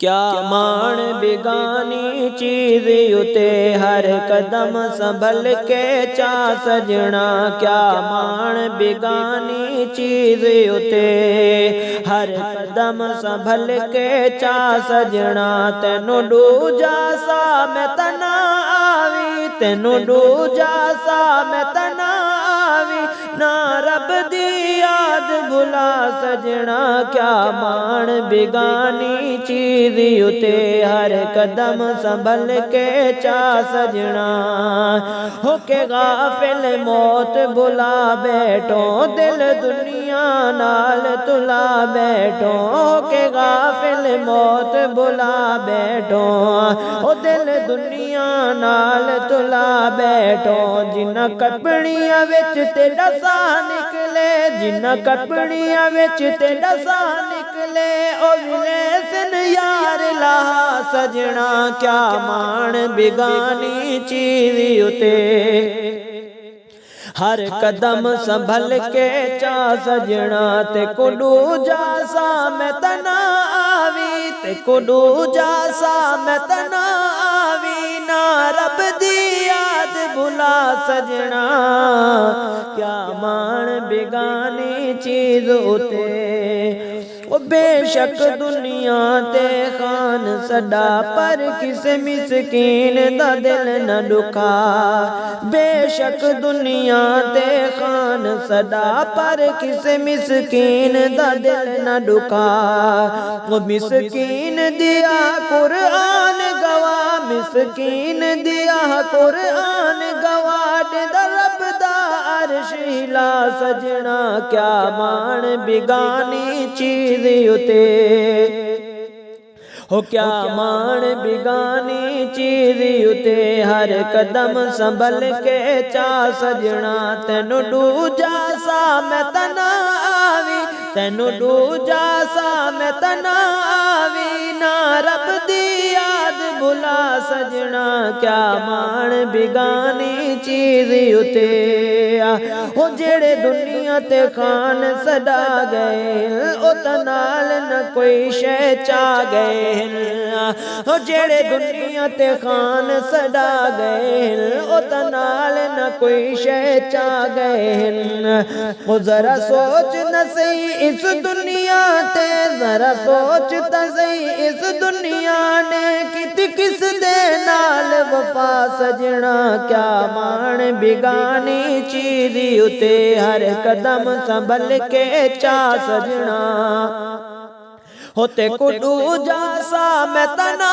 क्या मान बेगानी चीज उते हर कदम संभल के चा सजना। क्या मान बेगानी चीज उते हर कदम संभल के चा सजना। तेनू दूजा सा मैं तना आवी, तेनू दूजा सा मैं तना आवी, ना रब दी याद भुला सजना। क्या मान बेगानी चीज उते हर कदम संभल के चा सजना। हो के गाफिल मौत बुला बैठो, दिल दुनिया नाल तुला बैठो। हो के गाफिल मौत बुला बैठो, ओ दिल दुनिया नाल तुला बैठो। जिन्ना कपड़ियां विच ते डसा निकले, जिन्ना कपड़ियां विच ते डसा निकले, ओ विले सिन यार लाहा सजना। क्या मान बेगानी चीज उते हर कदम संभल के चा सजना। ते को दूजा सा मैं तना आवी, ते को दूजा सा मैं तना आवी, ना रब दी याद भुला सजना। क्या मान बेगानी चीज उते ओ बेशक दुनिया ते खान सदा, पर किसे मिसकीन दा दिल न दुखा। बेशक दुनिया ते खान सदा, पर किसे मिसकीन दा दिल न दुखा। वो मिसकीन दिया कुरान गवा, मिसकीन दिया कुरान गवा, दा रब दा अर्श हिला सजना। क्या मान बेगानी चीज उते हो, क्या मान बेगानी चीज उते हर कदम संभल के चा सजना। तेनू दूजा सा मैं तना आवी, तेनू दूजा सा मैं तना आवी, ना रब दी याद भुला सजना। क्या मान बेगानी चीज उते ओ जेड़े दुनिया ते खान सदा गए, ओ तनाल न कोई शह चा गए। ओ जेड़े दुनिया ते खान सदा गए, ओ तनाल न कोई शह चा गए। ओ जरा सोच न सही इस दुनिया ते, जरा सोच त सही इस दुनिया ने कित किस दे नाल वफा सजना। क्या मान बेगानी चीज उते हर कदम संभल के चा सजना। होते को दूजा सा मैं तना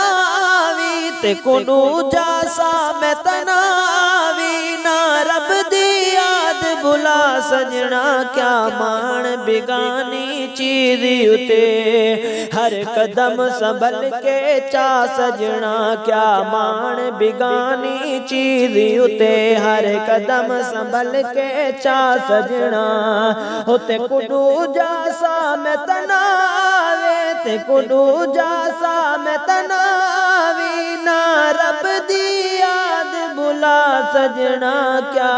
आवी, ते को दूजा सा मैं तना आवी, ना रब दी याद भुला सजना। क्या मान बेगानी चीज उते हर कदम संभल के चा सजना। क्या मान बेगानी चीज उते हर कदम संभल के चा सजना। होते को दूजा सा मैं तना आवे, ते को दूजा सा मैं तना आवी, ना रब दी याद भुला सजना। क्या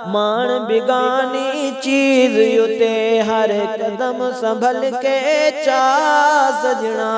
मान बेगानी चीज उते हर कदम संभल के चा सजना।